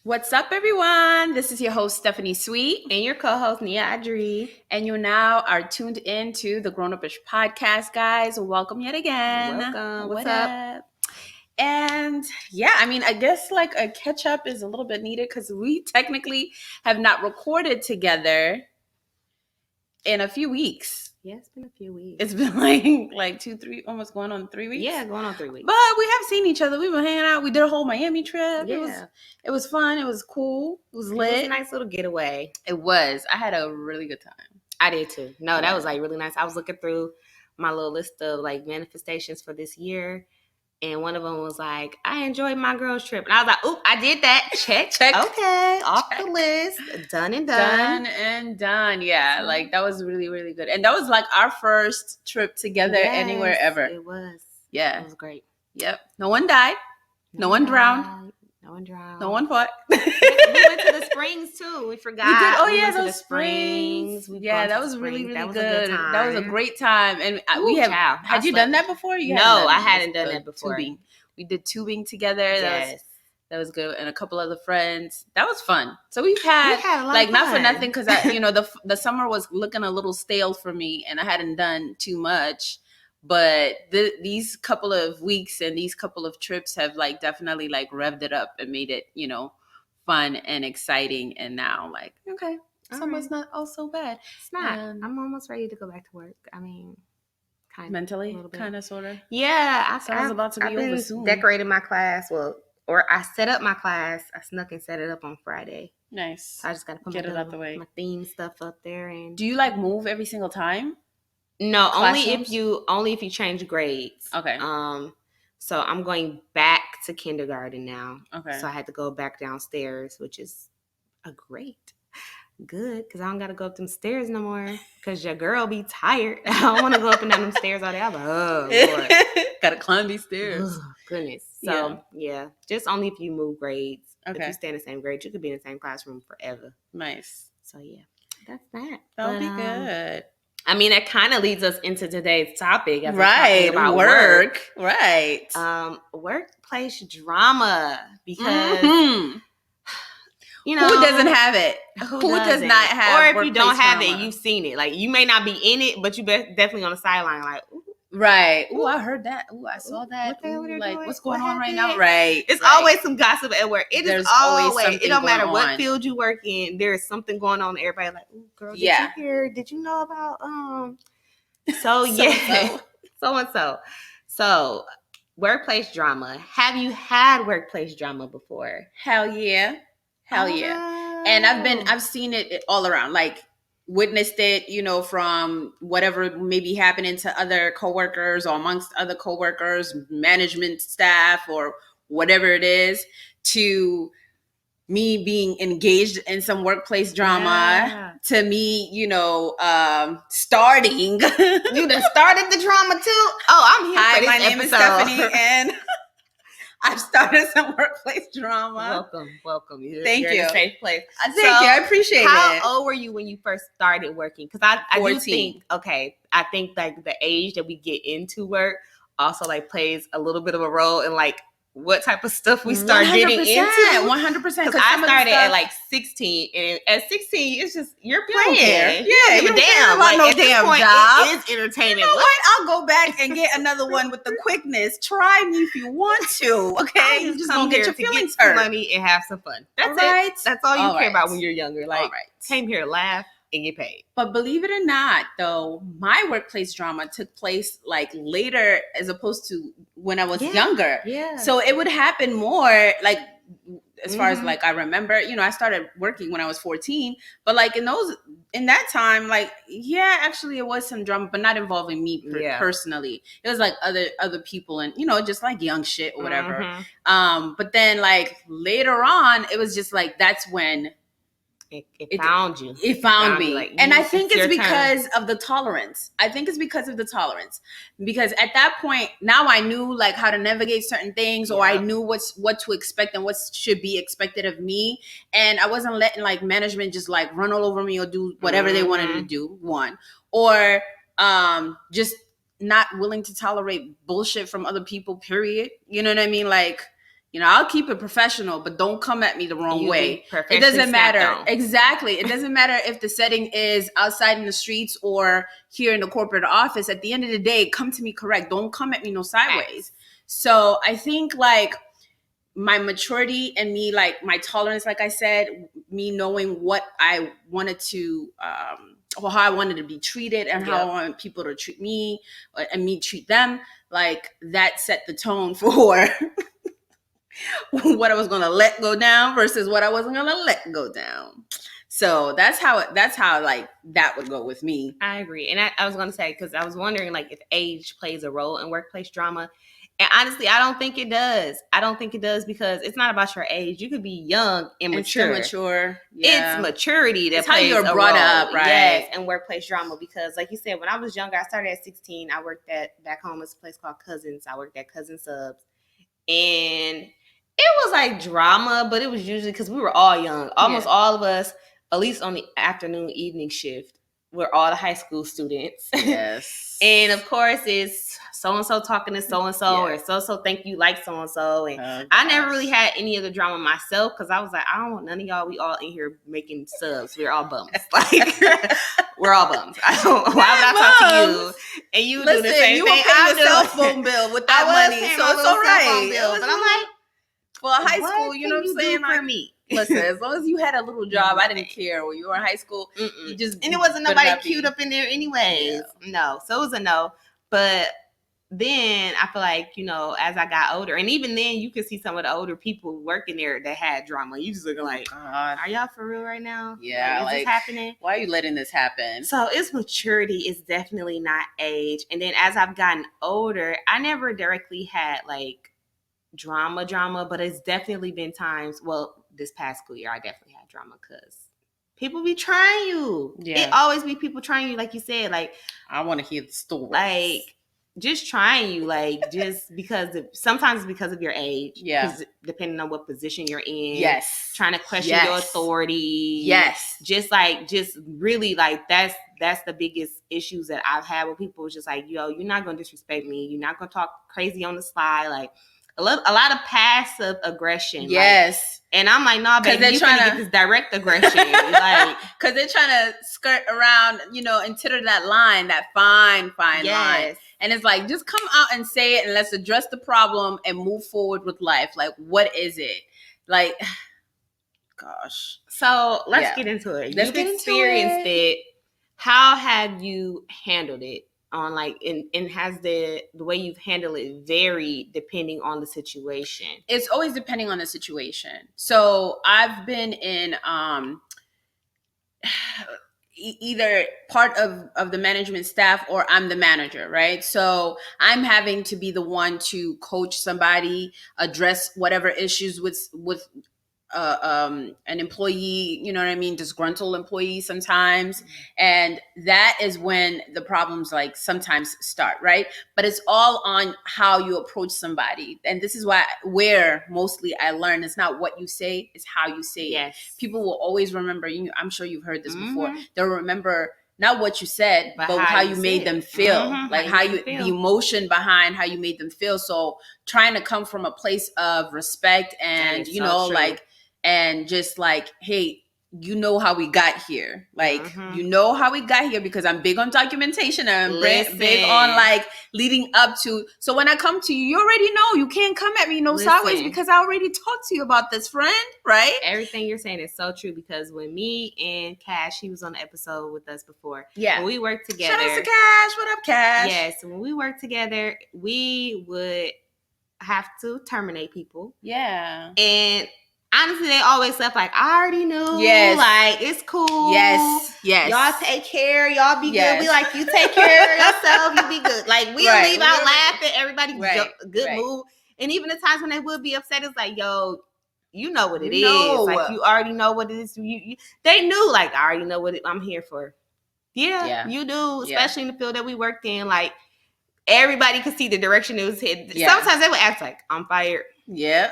What's up, everyone? This is your host, Stefany Sweet. And your co-host, Nia and Audri. And you now are tuned into the GrownupIsh Podcast, guys. Welcome yet again. Welcome. What's up? And yeah, I guess like a catch up is a little bit needed because we technically have not recorded together in a few weeks. Yeah, it's been a few weeks. It's been like 2, 3, almost going on 3 weeks. Yeah, going on 3 weeks. But we have seen each other. We've been hanging out. We did a whole Miami trip. Yeah. It was fun. It was cool. It was lit. It was a nice little getaway. It was. I had a really good time. I did too. No, that was like really nice. I was looking through my little list of like manifestations for this year. And one of them was like, I enjoyed my girls trip. And I was like, oop, I did that. Check. Okay. Off the list. Done and done. Done and done. Yeah. Like that was really, really good. And that was like our first trip together anywhere ever. It was. Yeah. It was great. Yep. No one died. No one drowned. No one drowned. No one fought. We went to the springs too. We forgot. We did. Oh, we yeah, went to those the springs. Yeah, that was really, really good. That That was a great time. And we have. Had you done that before? No, I hadn't done that before. Tubing. We did tubing together. Yes. That was good, and a couple other friends. That was fun. So we had a lot like of not fun. for nothing because the summer was looking a little stale for me, and I hadn't done too much. But these couple of weeks and these couple of trips have like definitely like revved it up and made it fun and exciting. And now like okay, summer's not all so bad. It's not. I'm almost ready to go back to work. Kind of mentally, kind of, sort of. Yeah, I was about to be over soon. Decorating my class. Or I set up my class. I snuck and set it up on Friday. Nice. So I just got to put it out the way. My theme stuff up there. And do you like move every single time? No, only if you change grades. Okay. So I'm going back to kindergarten now. Okay. So I had to go back downstairs, which is good because I don't got to go up them stairs no more because your girl be tired. I don't want to go up and down them stairs all day. I'm like, oh, Lord. Gotta climb these stairs. Oh, goodness. So, yeah, just only if you move grades. Okay. If you stay in the same grade, you could be in the same classroom forever. Nice. So, yeah, that's that. That'll be good. That kind of leads us into today's topic. Right. About work. Right. Workplace drama because... Mm-hmm. Who doesn't have it? Who does not have? Or if you don't have it, you've seen it. Like you may not be in it, but you definitely on the sideline. Like, ooh. Right. Ooh, I heard that. Ooh, I saw that. What's going on right now? Right. It's always some gossip at work. There's always something. It don't matter what field you work in. There is something going on. Everybody like, ooh, girl, did you hear? Did you know about So yeah, so and so. So workplace drama. Have you had workplace drama before? Hell yeah. And I've seen it all around, like witnessed it, from whatever may be happening to other coworkers or amongst other coworkers, management staff or whatever it is, to me being engaged in some workplace drama, to me, starting. You done started the drama too? Oh, I'm here for this my name is Stefany and I've started some workplace drama. Welcome. Thank you. In a safe place. Thank you. I appreciate it. How old were you when you first started working? Because I do think, I think like the age that we get into work also like plays a little bit of a role in like what type of stuff we start getting into. 100%. Because I started at like 16, and at 16, it's just you're playing. Yeah, you don't care about like, no at damn this point, job. It is entertainment. You know what? I'll go back and get another one with the quickness. Try me if you want to. Okay, you just gonna get your feelings hurt. Money and have some fun. That's it. That's all you care about when you're younger. Like, came here to laugh and get paid. But believe it or not, though, my workplace drama took place like later as opposed to when I was younger. Yeah. So it would happen more like as far as like I remember, I started working when I was 14, but like in that time, like, actually it was some drama, but not involving me personally. It was like other people and, just like young shit or whatever. But then like later on, it was just like, that's when it found you. It found me. Like, and I think it's because of the tolerance. Because at that point, now I knew like how to navigate certain things, or I knew what to expect and what should be expected of me. And I wasn't letting like management just like run all over me or do whatever they wanted to do, or just not willing to tolerate bullshit from other people, period. You know what I mean? Like, I'll keep it professional, but don't come at me the wrong way. It doesn't matter. Exactly. It doesn't matter if the setting is outside in the streets or here in the corporate office. At the end of the day, come to me correct. Don't come at me no sideways. So I think like my maturity and me, like my tolerance, like I said, me knowing what I wanted to, or how I wanted to be treated and how I wanted people to treat me and me treat them, like that set the tone for what I was going to let go down versus what I wasn't going to let go down. So that's how like that would go with me. I agree. And I was going to say, because I was wondering like if age plays a role in workplace drama. And honestly, I don't think it does. I don't think it does because it's not about your age. You could be young and mature. Yeah. It's maturity that plays how you're brought up, right? Yes, and workplace drama. Because like you said, when I was younger, I started at 16. I worked back home at a place called Cousins. I worked at Cousin Subs. And it was like drama, but it was usually because we were all young. Almost all of us, at least on the afternoon, evening shift, we're all the high school students. Yes. And of course, it's so-and-so talking to so-and-so or so-and-so think you like so-and-so. And I never really had any of the drama myself because I was like, I don't want none of y'all. We all in here making subs. We're all bums. Like, we're all bums. Why would I talk to you? And you do the same you thing. You were paying your cell phone bill with that money. So it's all right. But I'm like, for high school, you know what I'm saying? For me. Listen, as long as you had a little job, I didn't care. When you were in high school, you just and it wasn't nobody queued up in there anyways. Yeah. No, so it was a no. But then I feel like, as I got older, and even then you could see some of the older people working there that had drama. You just looking like, are y'all for real right now? Yeah, like, is this happening? Why are you letting this happen? So it's maturity. It's definitely not age. And then as I've gotten older, I never directly had like drama, but it's definitely been times. Well, this past school year, I definitely had drama because people be trying you. Yeah. It always be people trying you, like you said. Like, I want to hear the story. Like, just trying you, like, just sometimes because of your age. Yeah. Depending on what position you're in. Yes. Trying to question your authority. Yes. Just really, like, that's the biggest issues that I've had with people. Just like, yo, you're not going to disrespect me. You're not going to talk crazy on the slide. Like, a lot of passive aggression. Yes. Like, and I'm like, nah, baby, you're trying to get this direct aggression. Like, because they're trying to skirt around, and titter that line, that fine line. And it's like, just come out and say it and let's address the problem and move forward with life. Like, what is it? Like, gosh. So let's get into it. You've experienced it. How have you handled it? On like and has the way you've handled it varied depending on the situation? It's always depending on the situation. So I've been in either part of the management staff or I'm the manager, right? So I'm having to be the one to coach somebody, address whatever issues with an employee, you know what I mean, disgruntled employee sometimes. And that is when the problems like sometimes start, right? But it's all on how you approach somebody. And this is where mostly I learn, it's not what you say, it's how you say it. People will always remember, I'm sure you've heard this before, they'll remember not what you said, but how you made them feel, like the emotion behind how you made them feel. So trying to come from a place of respect and, and just like, hey, you know how we got here. Like, you know how we got here because I'm big on documentation and I'm big on like leading up to. So when I come to you, you already know. You can't come at me sideways because I already talked to you about this, friend, right? Everything you're saying is so true because when me and Cash, he was on the episode with us before. Yeah. When we worked together. Shout out to Cash. What up, Cash? Yes. When we worked together, we would have to terminate people. Yeah. And honestly, they always left like, I already knew. Yes. Like, it's cool. Yes. Y'all take care. Y'all be good. We like, you take care of yourself. You be good. Like, we'll leave out laughing. Everybody's good mood. And even the times when they would be upset, it's like, yo, you know what it is. Like, you already know what it is. They knew, like, I already know what I'm here for. Yeah, you do. Especially in the field that we worked in. Like, everybody could see the direction it was headed. Yeah. Sometimes they would act like, I'm fired. Yeah.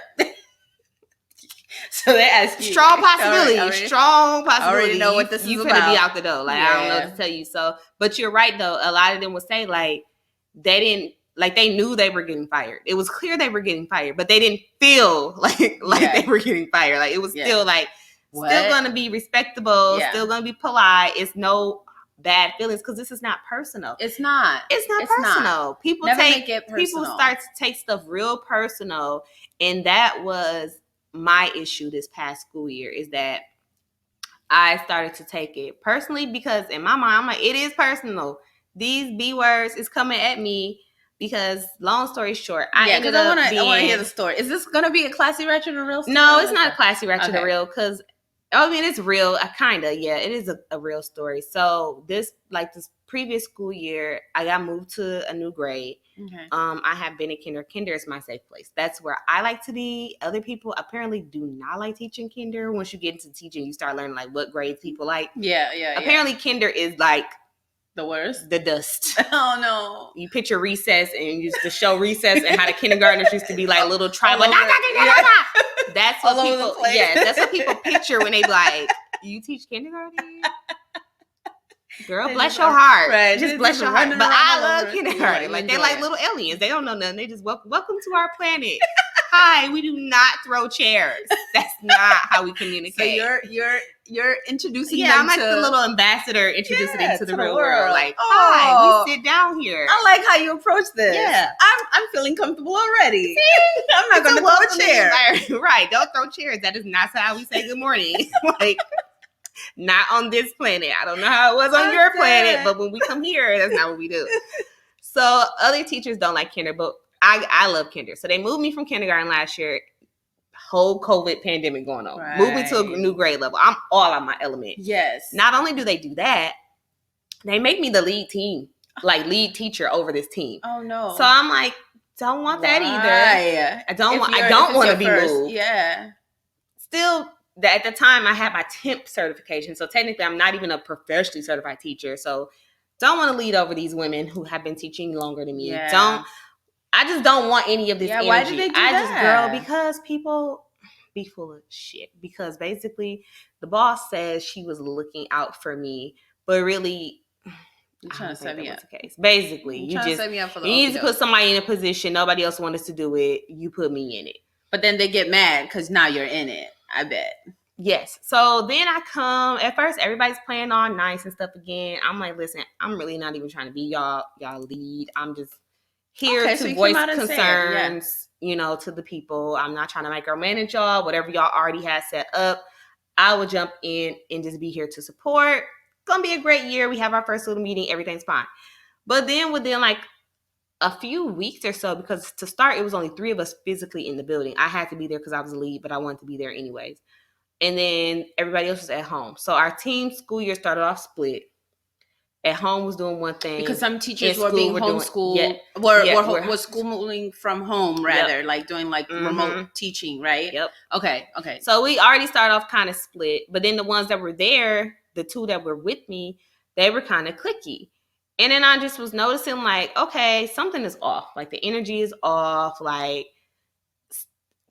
So they ask you. Strong possibility. I already know what this is about. You could be out the door. Like, I don't know what to tell you. So, but you're right, though. A lot of them would say, like, they didn't like they knew they were getting fired. It was clear they were getting fired, but they didn't feel like they were getting fired. Like it was still like still going to be respectable, still going to be polite. It's no bad feelings because this is not personal. It's not personal. People Never make it personal. People start to take stuff real personal, and that was my issue this past school year, is that I started to take it personally because in my mind, I'm like, it is personal. These B words is coming at me because, long story short, I want to hear the story. Is this going to be a classy, ratchet, or real story? No, it's not a classy, ratchet, or real because, I mean, it's real. Kind of, yeah, it is a real story. So this previous school year, I got moved to a new grade. Okay. I have been in kinder. Kinder is my safe place. That's where I like to be. Other people apparently do not like teaching kinder. Once you get into teaching, you start learning like what grades people like. Yeah. Apparently, kinder is like the worst. The dust. Oh no! You picture recess and used to show recess and how the kindergartners used to be like little tribal. That's what people. Yeah, that's what people picture when they be like, "You teach kindergarten." Girl, bless your heart. Right. Just bless your heart. But I love kindergarten. Like they're like little aliens. They don't know nothing. They just welcome to our planet. Hi, we do not throw chairs. That's not how we communicate. So you're introducing them I'm like the little ambassador introducing them to the real world. Like, hi, we sit down here. I like how you approach this. Yeah. I'm feeling comfortable already. See? I'm not going to throw a chair. Right. Don't throw chairs. That is not how we say good morning. Like, not on this planet. I don't know how it was on your planet, but when we come here, that's not what we do. So other teachers don't like kinder, but I love kinder. So they moved me from kindergarten last year. Whole COVID pandemic going on. Right. Moved me to a new grade level. I'm all on my element. Yes. Not only do they do that, they make me the lead teacher over this team. Oh no. So I'm like, don't want that either. I don't want to be moved. Yeah. Still, at the time I had my temp certification. So technically I'm not even a professionally certified teacher. So don't want to lead over these women who have been teaching longer than me. Yeah. I just don't want any of this energy. Why did they do that? Because people be full of shit. Because basically the boss says she was looking out for me, but really, you're trying to set me up. Basically, you need to put somebody in a position. Nobody else wanted to do it. You put me in it. But then they get mad because now you're in it. I bet. Yes. So then I come. At first, everybody's playing all nice and stuff again. I'm like, listen, I'm really not even trying to be y'all lead. I'm just here to voice concerns, to the people. I'm not trying to micromanage y'all. Whatever y'all already had set up, I will jump in and just be here to support. It's gonna be a great year. We have our first little meeting. Everything's fine. But then within like a few weeks or so, because to start, it was only 3 of us physically in the building. I had to be there because I was a lead, but I wanted to be there anyways. And then everybody else was at home. So our team school year started off split. At home was doing one thing. Because some teachers were being homeschooled. Were schooling from home rather, like doing like remote teaching, right? Yep. Okay. So we already started off kind of split. But then the ones that were there, the 2 that were with me, they were kind of cliquey. And then I just was noticing like, okay, something is off. Like the energy is off. Like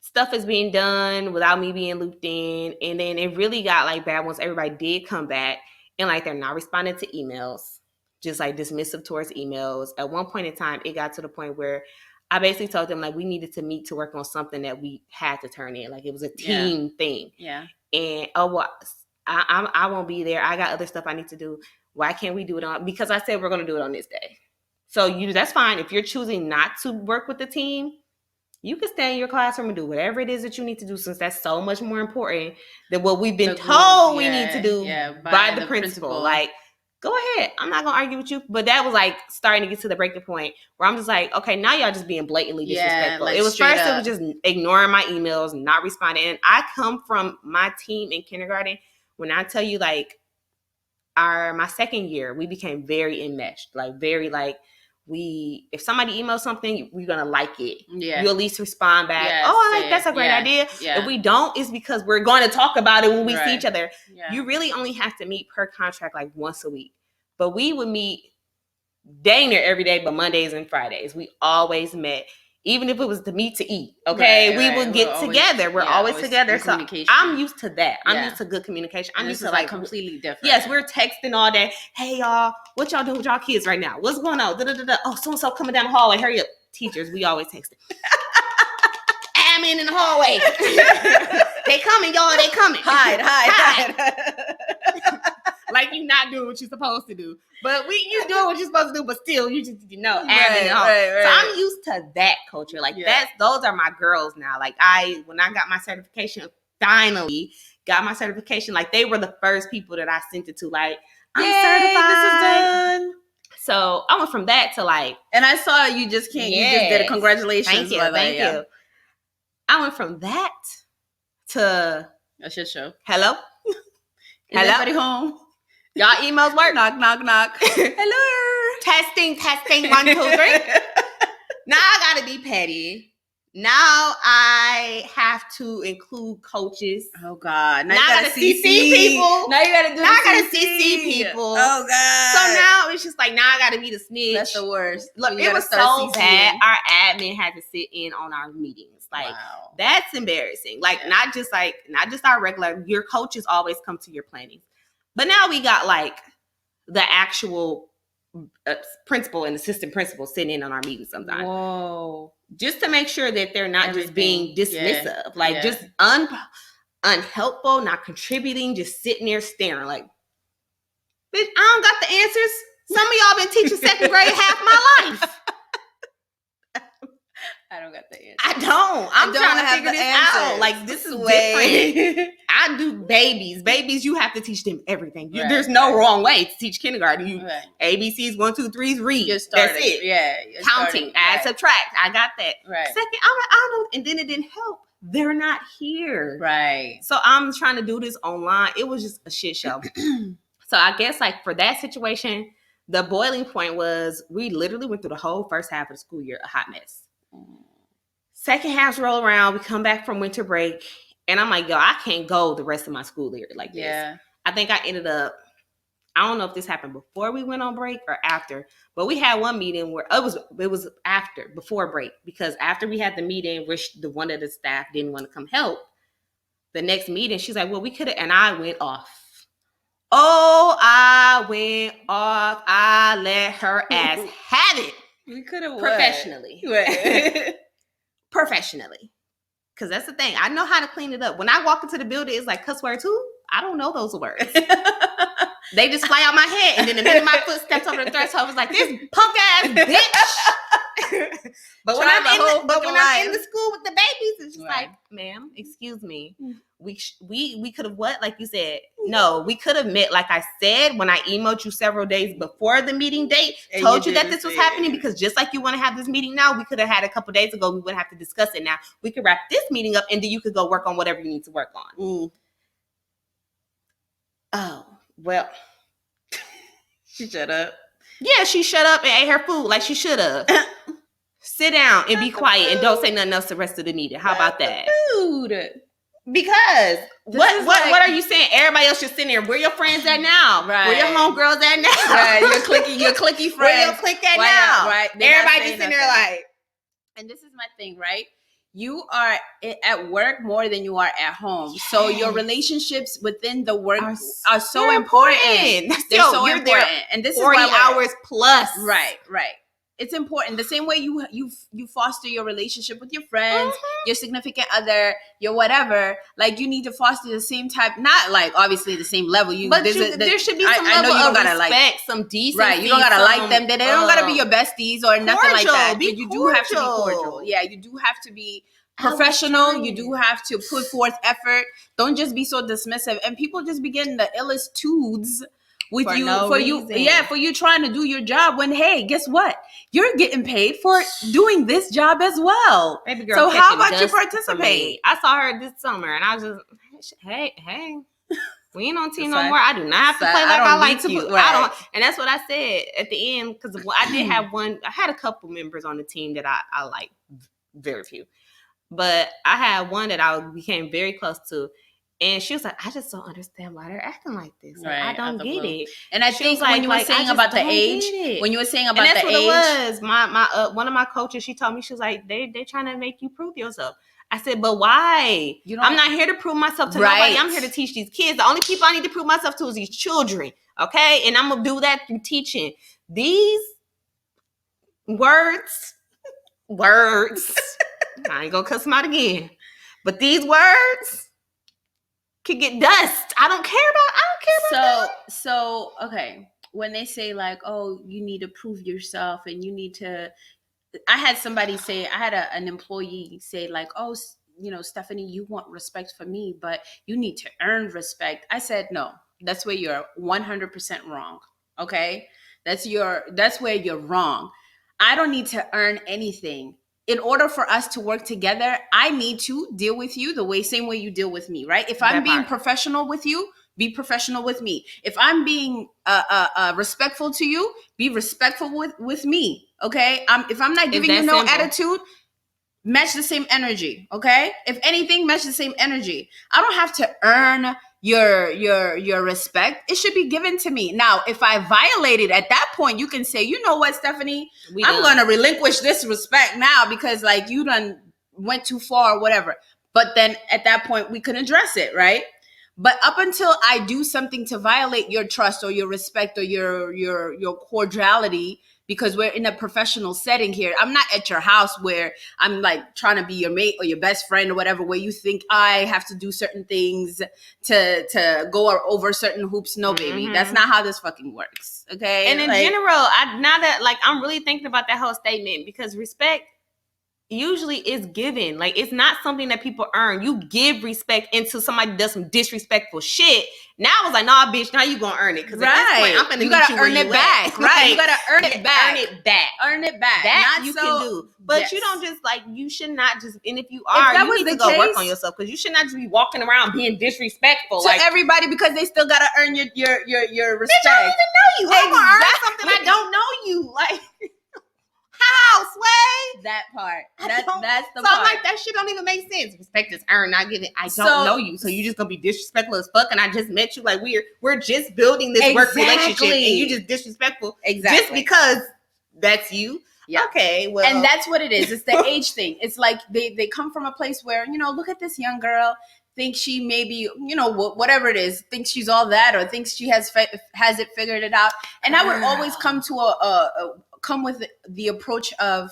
stuff is being done without me being looped in. And then it really got like bad once everybody did come back. And like they're not responding to emails, just like dismissive towards emails. At one point in time, it got to the point where I basically told them like we needed to meet to work on something that we had to turn in. Like it was a team thing. Yeah. And I won't be there. I got other stuff I need to do. Why can't we do it on? Because I said we're going to do it on this day. So that's fine. If you're choosing not to work with the team, you can stay in your classroom and do whatever it is that you need to do, since that's so much more important than what we've been told we need to do by the principal. Like, go ahead. I'm not going to argue with you. But that was like starting to get to the breaking point where I'm just like, okay, now y'all just being blatantly disrespectful. Like it was just ignoring my emails, not responding. And I come from my team in kindergarten. When I tell you like my second year, we became very enmeshed, like very like, if somebody emails something, we're gonna like it. Yeah, you at least respond back. Yes, that's a great idea. Yeah. If we don't, it's because we're going to talk about it when we see each other. Yeah. You really only have to meet per contract like once a week, but we would meet dang near every day, but Mondays and Fridays we always met. Even if it was to meet to eat, okay, we would get together. We're always together. So I'm used to that. I'm used to good communication. I'm used to like completely different. Yes, we're texting all day. Hey y'all, what y'all doing with y'all kids right now? What's going on? Da-da-da-da. Oh, so and so coming down the hallway. Hurry up, teachers. We always texting. Admin in the hallway. They coming, y'all. They coming. Hide. Like you not doing what you're supposed to do, but you doing what you're supposed to do, but still you just admin. Right. So I'm used to that culture. Like those are my girls now. Like when I got my certification, finally got my certification. Like they were the first people that I sent it to. Like I'm certified. This is done. So I went from that to like, and I saw you just did it. Congratulations. Thank you. I went from that to a shit show. Hello. Is everybody home? Y'all emails work? Knock. Hello. Testing. 1, 2, 3. Now I gotta be petty. Now I have to include coaches. Oh God! Now I gotta CC people. Now you gotta do. Now I gotta CC people. Oh God! So now it's just like I gotta be the snitch. That's the worst. Look, it was so bad. Our admin had to sit in on our meetings. Like that's embarrassing. Like not just our regular. Your coaches always come to your planning, but now we got like the actual principal and assistant principal sitting in on our meetings sometimes. Whoa. Just to make sure that they're not just being dismissive, just unhelpful, not contributing, just sitting there staring like, bitch, I don't got the answers. Some of y'all been teaching second grade half my life. I don't got the answers. I don't. I'm trying to figure this out. Like, this is different. I do babies. Babies, you have to teach them everything. There's no wrong way to teach kindergarten. ABCs, 1, 2, 3's, read. That's it. Yeah. Counting, add, subtract. I got that. Right. Second, I don't know. And then it didn't help. They're not here. Right. So I'm trying to do this online. It was just a shit show. So I guess like for that situation, the boiling point was we literally went through the whole first half of the school year a hot mess. Second half roll around, we come back from winter break, and I'm like, yo, I can't go the rest of my school year like this. I think I ended up, I don't know if this happened before we went on break or after, but we had one meeting where it was before break, because after we had the meeting, which the one of the staff didn't want to come help, the next meeting, she's like, well, we could have, and I went off. Oh, I went off. I let her ass have it. We could have professionally. Professionally. Because that's the thing. I know how to clean it up. When I walk into the building, it's like cuss word too. I don't know those words. They just fly out my head. And then the minute my foot steps over the threshold, it's like, this punk ass bitch. But when I'm in the school with the babies, it's just like, ma'am, excuse me. We could have what? Like you said, no, we could have met, like I said, when I emailed you several days before the meeting date, told you that this was happening, because just like you want to have this meeting now, we could have had a couple days ago. We wouldn't have to discuss it now. We could wrap this meeting up, and then you could go work on whatever you need to work on. Oh, well. She shut up. Yeah, she shut up and ate her food like she should have. Sit down and be quiet and don't say nothing else the rest of the meeting. How about that? Food. Because what are you saying? Everybody else just sitting there. Where your friends at now? Right. Where your homegirls at now? Right. Your clicky friends. Where your clique at now? Right. Everybody just sitting there like. And this is my thing, right? You are at work more than you are at home. Yes. So your relationships within the work are so important. They're so important. And this 40 is 40 hours plus. Right. It's important. The same way you foster your relationship with your friends, your significant other, your whatever. Like you need to foster the same type, not like obviously the same level. There should be some level of respect, some decency. Right, you don't gotta like them. They don't gotta be your besties or nothing like that. But you do have to be cordial. Yeah, you do have to be professional. You do have to put forth effort. Don't just be so dismissive. And people just be getting the illest tudes with for you trying to do your job when, hey, guess what? You're getting paid for doing this job as well. Baby girl, so how about you participate? I saw her this summer and I was just, hey, we ain't on team no more. I do not have to play like I like you. I don't, and that's what I said at the end, because I did have I had a couple members on the team that I like, very few. But I had one that I became very close to. And she was like, I just don't understand why they're acting like this. Like, right, I don't get it. And I think when you were saying about the age, when you were saying about the age, that's what it was. My one of my coaches, she told me, she was like, they're trying to make you prove yourself. I said, but why? I'm not here to prove myself to nobody. I'm here to teach these kids. The only people I need to prove myself to is these children. Okay? And I'm going to do that through teaching. These words, I ain't going to cuss them out again. But these words can get dust. I don't care about that. So, okay. When they say like, oh, you need to prove yourself and you need to, I had somebody say, I had an employee say like, oh, you know, Stefany, you want respect from me, but you need to earn respect. I said, no, that's where you're 100% wrong. Okay. That's where you're wrong. I don't need to earn anything. In order for us to work together, I need to deal with you same way you deal with me, right? If I'm being professional with you, be professional with me. If I'm being respectful to you, be respectful with me. Okay. If I'm not giving you no attitude, match the same energy. Okay. If anything, match the same energy. I don't have to earn your respect. It should be given to me. Now, if I violate it at that point, you can say, you know what, Stefany, I'm going to relinquish this respect now because like you done went too far or whatever. But then at that point we can address it, right? But up until I do something to violate your trust or your respect or your cordiality, because we're in a professional setting here. I'm not at your house where I'm like trying to be your mate or your best friend or whatever, where you think I have to do certain things to go over certain hoops. No, baby. That's not how this fucking works. Okay. And in general, now that like I'm really thinking about that whole statement, because respect usually is given. Like, it's not something that people earn. You give respect until somebody does some disrespectful shit. Now I was like, nah, bitch, now you gonna earn it. Because at this point, I'm gonna gotta earn it back. Right. You gotta earn it back. Earn it back. Earn it back. That not you can do. But you don't just like, you should not just, and if you are, you need to go work on yourself, because you should not just be walking around being disrespectful to everybody because they still gotta earn your respect. Bitch, I don't even know you. How you gonna earn something I don't know you? Like, how, Sway? That part. That's the part. So I'm like, that shit don't even make sense. Respect is earned, not given. I don't know you, so you just gonna be disrespectful as fuck. And I just met you. Like, we're just building this work relationship, and you just disrespectful just because that's you. Yeah. Okay. Well, and that's what it is. It's the age thing. It's like they come from a place where, you know, look at this young girl. Thinks she maybe, you know, whatever it is, thinks she's all that, or thinks she has it figured it out. And I would always come to come with the approach of,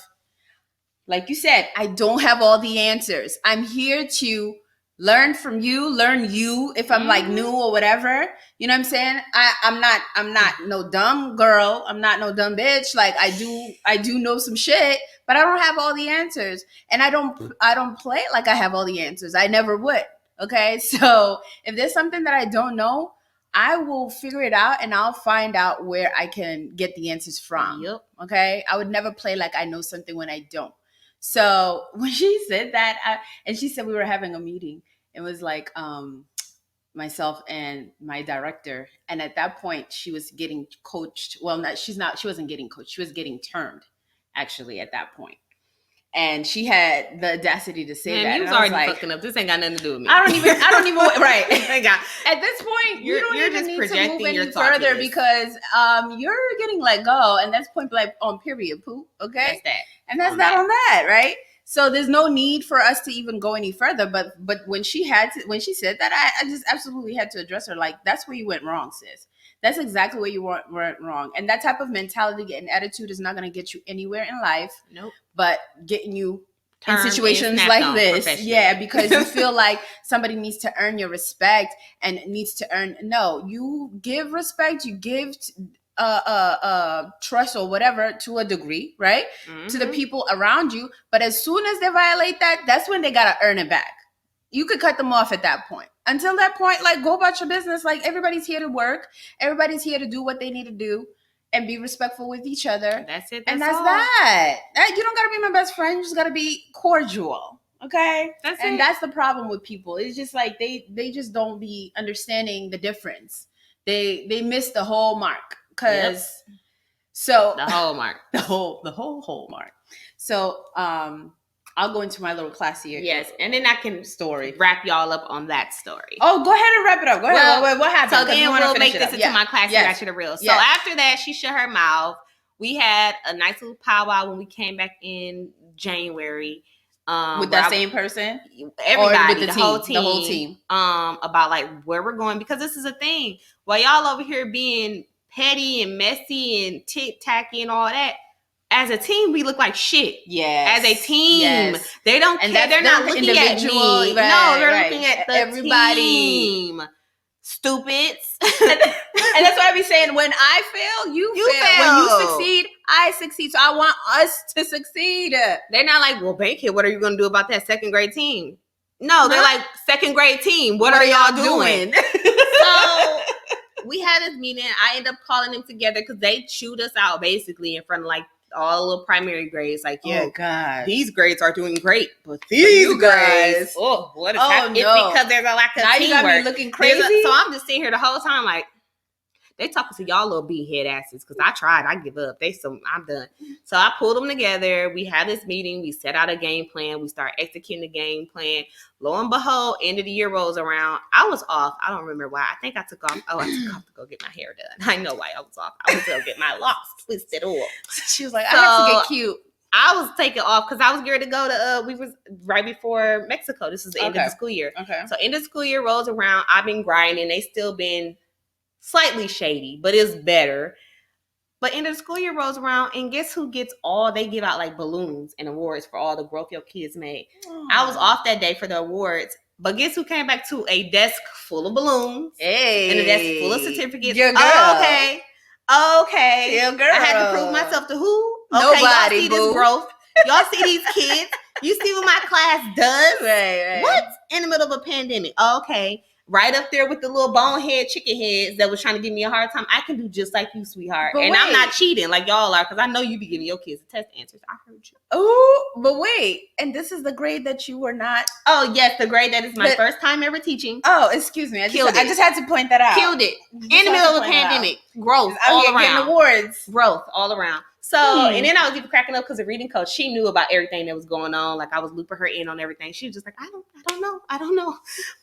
like you said, I don't have all the answers. I'm here to learn from you, learn you if I'm like new or whatever. You know what I'm saying? I'm not no dumb girl. I'm not no dumb bitch. Like I do know some shit, but I don't have all the answers. And I don't play it like I have all the answers. I never would. Okay? So if there's something that I don't know, I will figure it out and I'll find out where I can get the answers from. Yep. Okay? I would never play like I know something when I don't. So when she said that, and she said we were having a meeting, it was like myself and my director. And at that point, she was getting coached. Well, she wasn't getting coached. She was getting termed, actually, at that point. And she had the audacity to say that. You was already fucking up. This ain't got nothing to do with me. I don't even, right. At this point, you don't even need to move any further because you're getting let go. And that's point blank on period, poop. Okay? That's that. And that's that on that, right? So there's no need for us to even go any further. But when she said that, I just absolutely had to address her. Like, that's where you went wrong, sis. That's exactly where you went wrong. And that type of mentality and attitude is not going to get you anywhere in life. Nope. But getting you in situations like this. Yeah, because you feel like somebody needs to earn your respect and needs to earn. No, you give respect. You give trust or whatever to a degree, right? Mm-hmm. To the people around you. But as soon as they violate that, that's when they got to earn it back. You could cut them off at that point. Until that point, like, go about your business. Like, everybody's here to work. Everybody's here to do what they need to do and be respectful with each other. That's it. That's that. You don't got to be my best friend. You just got to be cordial. Okay? That's the problem with people. It's just like they just don't be understanding the difference. They miss the whole mark. Because the whole mark. The whole mark. So, I'll go into my little classy. Yes, and then I can wrap y'all up on that story. Oh, go ahead and wrap it up. Go ahead. What happened? So then we'll make this into my classy ratchet the real. So after that, she shut her mouth. We had a nice little powwow when we came back in January. With that same person? Everybody, the whole team. About like where we're going, because this is a thing. While y'all over here being petty and messy and tic-tacky and all that, as a team, we look like shit. Yeah. As a team. They don't care. They're not looking at me. Right, no, they're looking at everybody. Team. Stupids. And that's why I be saying, when I fail, you fail. When you succeed, I succeed. So I want us to succeed. They're not like, well, Bankhead, what are you going to do about that second grade team? No, they're like, second grade team, what are y'all doing? So we had this meeting. I ended up calling them together because they chewed us out basically in front of like all the little primary grades. Like, yeah, oh God, these grades are doing great, but these grades, what is happening? No. It's because there's a lack of teamwork. You got me looking crazy. So I'm just sitting here the whole time like, they talking to y'all little beathead asses because I tried. I give up. I'm done. So I pulled them together. We had this meeting. We set out a game plan. We start executing the game plan. Lo and behold, end of the year rolls around. I was off. I don't remember why. I think I took off. I took off to go get my hair done. I know why I was off. I was going to get my locks twisted up. She was like, I have to get cute. I was taking off because I was geared to go to, we was right before Mexico. This is the end of the school year. Okay. So end of the school year rolls around. I've been grinding. They still been slightly shady, but it's better. But end of the school year rolls around, and guess who gets they give out like balloons and awards for all the growth your kids made. I was off that day for the awards, but guess who came back to a desk full of balloons and a desk full of certificates? Your girl. Okay. Your girl. I had to prove myself to who? Okay, nobody. Y'all see this growth. Y'all see these kids. You see what my class does? Right. What? In the middle of a pandemic. Okay. Right up there with the little bonehead chicken heads that was trying to give me a hard time. I can do just like you, sweetheart. But and wait. I'm not cheating like y'all are, because I know you be giving your kids the test answers. I heard you. Oh, but wait. And this is the grade that you were not. Oh, yes. The grade that is my first time ever teaching. Oh, excuse me. I just had to point that out. Killed it. In the middle of a pandemic. Growth all around. Getting awards. Growth all around. So, and then I was even cracking up because the reading coach, she knew about everything that was going on. Like, I was looping her in on everything. She was just like, I don't know.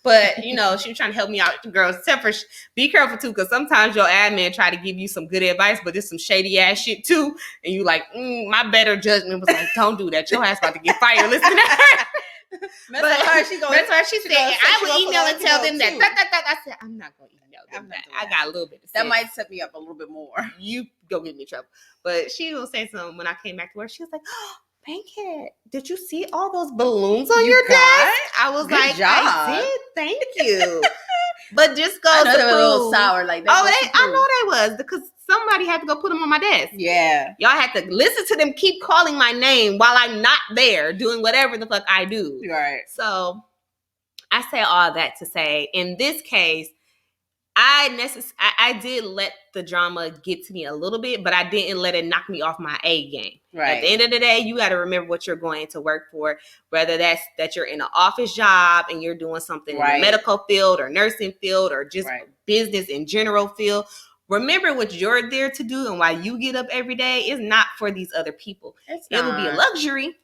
But, she was trying to help me out, girls. Except for, be careful, too, because sometimes your admin try to give you some good advice, but there's some shady-ass shit, too. And you like, my better judgment was like, don't do that. Your ass about to get fired. Listen to her. That's what she said. I would email and tell them that. I said, I'm not going to email them that. I got a little bit to say. That might set me up a little bit more. You go get me in trouble. But she will say something when I came back to work. She was like, Bankhead, did you see all those balloons on your desk? I was like, job. I did. Thank you. But just goes to prove. A little sour like that. I know they was, because somebody had to go put them on my desk. Yeah. Y'all had to listen to them keep calling my name while I'm not there doing whatever the fuck I do. Right. So I say all that to say, in this case, I did let the drama get to me a little bit, but I didn't let it knock me off my A game. Right. At the end of the day, you got to remember what you're going to work for, whether that's that you're in an office job and you're doing something in the medical field or nursing field or just business in general field. Remember what you're there to do, and why you get up every day is not for these other people. It would be a luxury,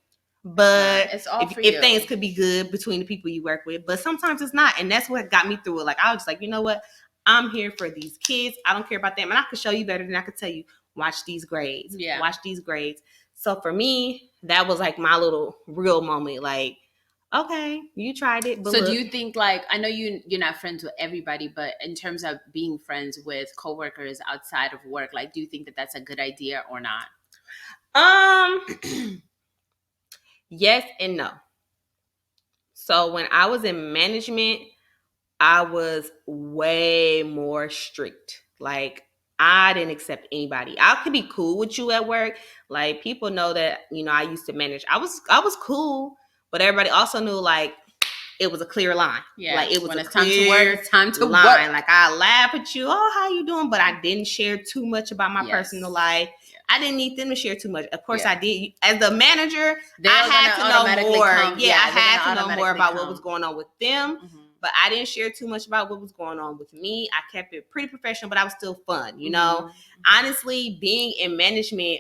but it's all if things could be good between the people you work with, but sometimes it's not. And that's what got me through it. Like, I was just like, you know what? I'm here for these kids. I don't care about them. And I can show you better than I could tell you, watch these grades. Yeah. Watch these grades. So for me, that was like my little real moment. Like, okay, you tried it. But so do you think, like, I know you're not friends with everybody, but in terms of being friends with coworkers outside of work, like, do you think that that's a good idea or not? Yes and no. So when I was in management, I was way more strict. Like, I didn't accept anybody. I could be cool with you at work. Like, people know that, I used to manage. I was cool, but everybody also knew, like, it was a clear line. Yeah. Like, it was when a it's time clear to work, it's time to line. work. Like, I laugh at you. Oh, how you doing? But I didn't share too much about my personal life. Yeah. I didn't need them to share too much. Of course, I did. As the manager, I had to know more. I had to know more about what was going on with them. Mm-hmm. But I didn't share too much about what was going on with me. I kept it pretty professional, but I was still fun, Mm-hmm. Honestly, being in management,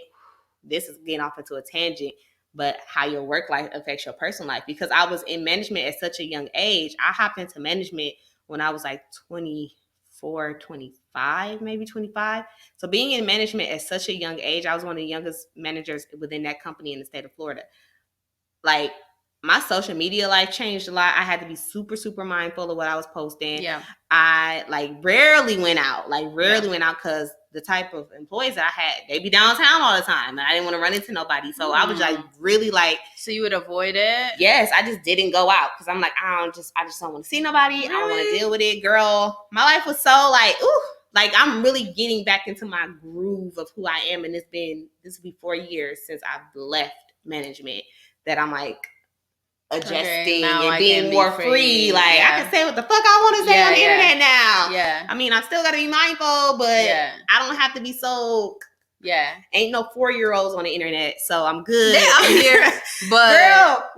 this is getting off into a tangent, but how your work life affects your personal life. Because I was in management at such a young age. I hopped into management when I was like 24, 25, maybe 25. So being in management at such a young age, I was one of the youngest managers within that company in the state of Florida. Like, my social media life changed a lot. I had to be super, super mindful of what I was posting. Yeah. I rarely went out because the type of employees that I had, they be downtown all the time, and I didn't want to run into nobody. So I was like really like. So you would avoid it? Yes, I just didn't go out because I'm like, I just don't want to see nobody. Really? I don't want to deal with it, girl. My life was so like, ooh, like I'm really getting back into my groove of who I am, and this will be 4 years since I've left management that I'm like adjusting and being more free. Like, I can say what the fuck I want to say on the internet now. Yeah. I mean, I still got to be mindful, but I don't have to be so. Yeah. Ain't no 4-year-olds on the internet, so I'm good. They're out here, but girl,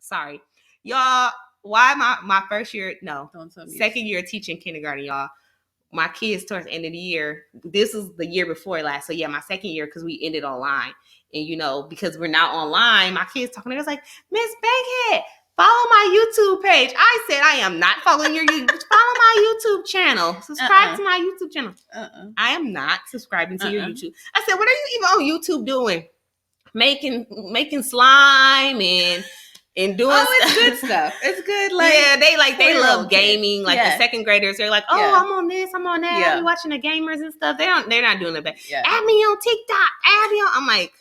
sorry, y'all. Why my first year? No, second year teaching kindergarten, y'all. My kids towards the end of the year. This was the year before last, so yeah, my second year because we ended online. And, because we're not online, my kids talking, they was like, Miss Bankhead, follow my YouTube page. I said, I am not following your YouTube. Follow my YouTube channel. Subscribe to my YouTube channel. I am not subscribing to your YouTube. I said, what are you even on YouTube doing? Making slime and doing it's good stuff. It's good. Like, yeah, they love gaming. Like the second graders, they're like, I'm on this, I'm on that. Yeah. You watching the gamers and stuff. They're not doing it bad. Yeah. Add me on TikTok. I'm like,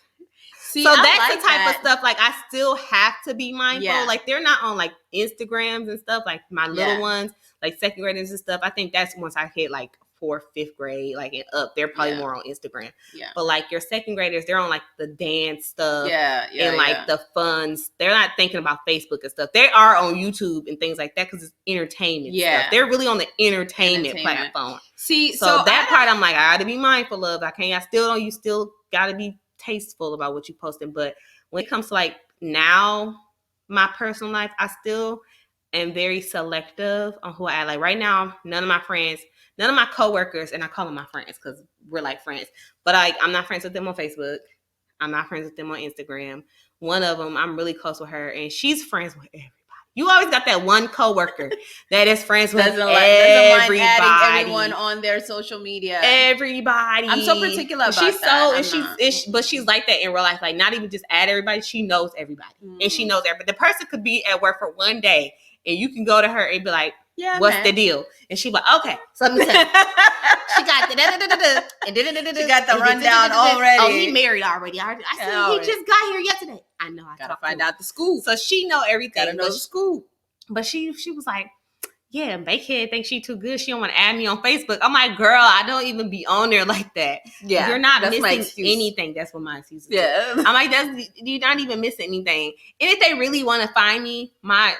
see, so that's the type of stuff. Like, I still have to be mindful. Yeah. Like, they're not on like Instagrams and stuff. Like my little ones, like second graders and stuff. I think that's once I hit like 4th, 5th grade, like and up. They're probably more on Instagram. Yeah. But like your second graders, they're on like the dance stuff. And like the funs. They're not thinking about Facebook and stuff. They are on YouTube and things like that because it's entertainment stuff. They're really on the entertainment platform. See, so that part I'm like, I gotta be mindful of. You still gotta be tasteful about what you posting. But when it comes to like now, my personal life, I still am very selective on who I add. Like right now, none of my coworkers, and I call them my friends because we're like friends, but I'm not friends with them on Facebook. I'm not friends with them on Instagram. One of them, I'm really close with her, and she's friends with everybody. You always got that one coworker that is friends with everybody. Adding everyone on their social media. Everybody. I'm so particular about that. But she's like that in real life. Like, not even just add everybody. She knows everybody, and she knows everybody. The person could be at work for one day, and you can go to her and be like, what's the deal? And she's like, okay. So let me tell you. She got she got the rundown already. Oh, he married already. I said he just got here yesterday. I know. I gotta find out the scoop. So she know everything. Gotta know the scoop. But she was like, yeah, Bankhead thinks she too good. She don't want to add me on Facebook. I'm like, girl, I don't even be on there like that. Yeah, you're not missing anything. That's what my excuse is. Yeah, I'm like, you're not even missing anything. And if they really want to find me, my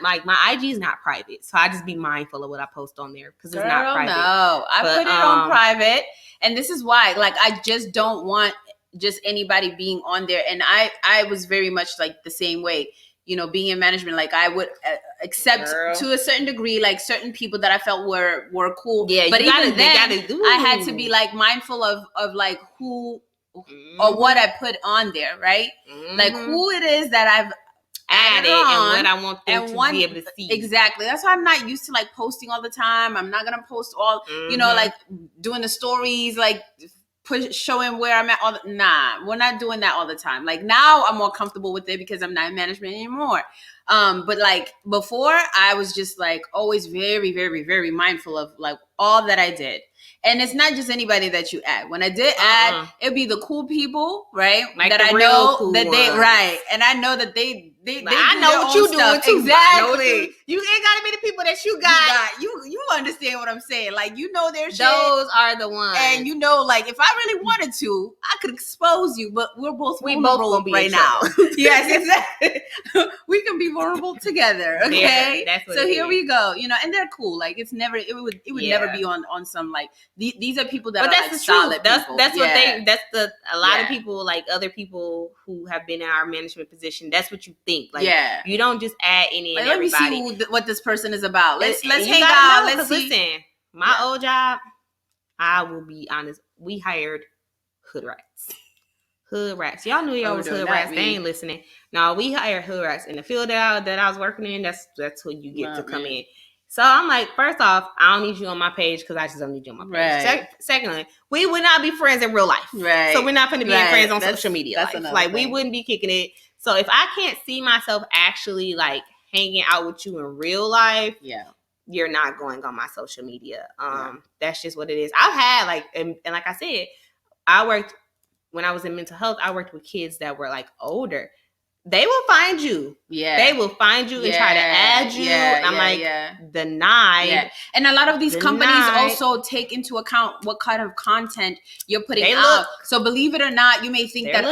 IG is not private, so I just be mindful of what I post on there because it's not private. No, I put it on private, and this is why. Like, I just don't want just anybody being on there, and I was very much like the same way. Being in management, like I would accept to a certain degree, like certain people that I felt were cool. Yeah, but even then, I had to be like mindful of like who or what I put on there, right? Like who it is that I've added and what I want them to be able to see. Exactly. That's why I'm not used to like posting all the time. I'm not gonna post all, like doing the stories, like showing where I'm at. Nah, we're not doing that all the time. Like now I'm more comfortable with it because I'm not in management anymore. But like before I was just like always very, very, very mindful of like all that I did. And it's not just anybody that you add. When I did add, it'd be the cool people, right? Like that I know cool that they ones. Right. And I know that they I know what you doing too. Exactly. You ain't gotta be the people that you got. You understand what I'm saying? Like their shit. Those are the ones. And like if I really wanted to, I could expose you. But we're both vulnerable right now. Yes, exactly. We can be vulnerable together. Okay. Yeah, that's what so here we go. And they're cool. Like it would never be on some like these are people that. But that's the solid. That's what a lot of people, like other people who have been in our management position. That's what you think. Like you don't just add any and everybody. Let me see what this person is about. Let's hang out. Let's see. Listen, my old job, I will be honest, we hired hood rats. Hood rats. Y'all knew y'all was hood rats. They ain't listening. No, we hire hood rats. In the field that I was working in, that's who you get to come in. So I'm like, first off, I don't need you on my page because I just don't need you on my page. Right. Secondly, we would not be friends in real life. Right. So we're not going to be friends on social media. Like we wouldn't be kicking it. So if I can't see myself actually like hanging out with you in real life, you're not going on my social media. That's just what it is. I've had like, and like I said, when I was in mental health, I worked with kids that were like older. They will find you. Yeah. They will find you and try to add you. I'm denied. Yeah. And a lot of these companies also take into account what kind of content you're putting out. So believe it or not, you may think that,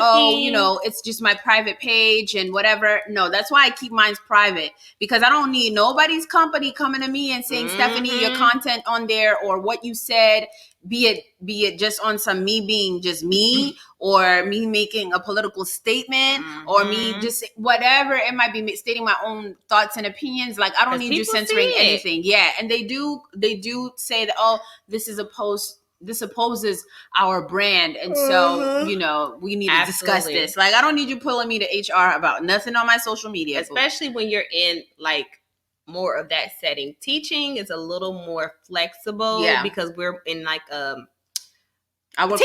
it's just my private page and whatever. No, that's why I keep mine private, because I don't need nobody's company coming to me and saying, Stefany, your content on there or what you said, be it just on some me being just me or me making a political statement or me just whatever it might be, stating my own thoughts and opinions. Like, I don't need you censoring anything. Yeah. And they do say that, this opposes our brand. And so, we need to discuss this. Like, I don't need you pulling me to HR about nothing on my social media. Especially when you're in like more of that setting. Teaching is a little more flexible because we're in like I work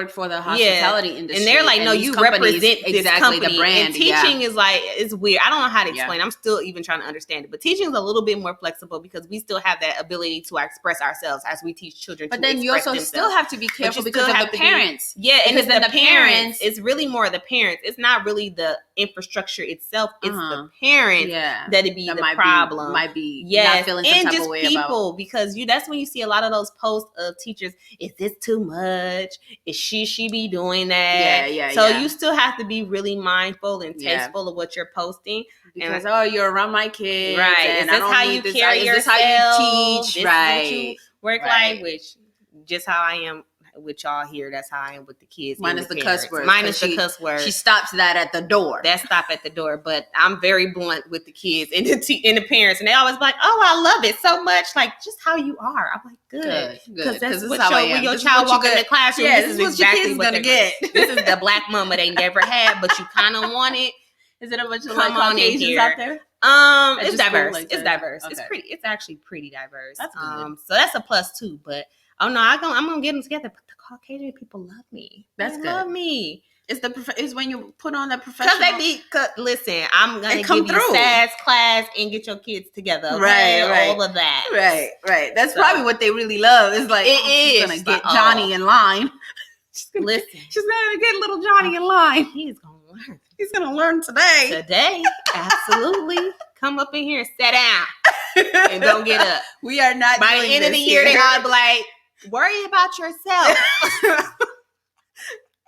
for the hospitality industry, and they're like, no, you represent this company. The brand. And teaching is like, it's weird. I don't know how to explain. I'm still even trying to understand it. But teaching is a little bit more flexible because we still have that ability to express ourselves as we teach children. But then you also still have to be careful because of the parents. And it's the parents. It's really more the parents. It's not really the infrastructure itself. It's the parents that'd be the problem. Might be not feeling some type of way people about. Because that's when you see a lot of those posts of teachers. Is this too much? Is she be doing that? So you still have to be really mindful and tasteful of what you're posting. Because you're around my kids, right? Is this how you carry yourself? Is this how you teach? This right. Is what you work like, which just how I am with y'all here. That's how I am with the kids. Minus the cuss word. Minus the cuss word. She stops that at the door. That stop at the door. But I'm very blunt with the kids and the parents, and they always be like, "Oh, I love it so much. Like just how you are." I'm like, good. Because that's what when your child walk in the classroom. Yeah, this is exactly what they're gonna get. This is the black mama they never had, but you kind of want it. Is it a bunch of like Caucasians out there? It's diverse. It's diverse. Okay. It's pretty. It's actually pretty diverse. That's good. So that's a plus too. But I'm gonna get them together. But the Caucasian people love me. They love me. It's when you put on that professional. Listen, I'm gonna give you SAS class and get your kids together. Okay? Right. All of that. Right. That's probably what they really love. It's like she's gonna get Johnny in line. She's gonna get little Johnny in line. He's gonna learn. He's gonna learn today. Today, absolutely. Come up in here and sit down and don't get up. We are not. By the end of the year, they're gonna be like, worry about yourself.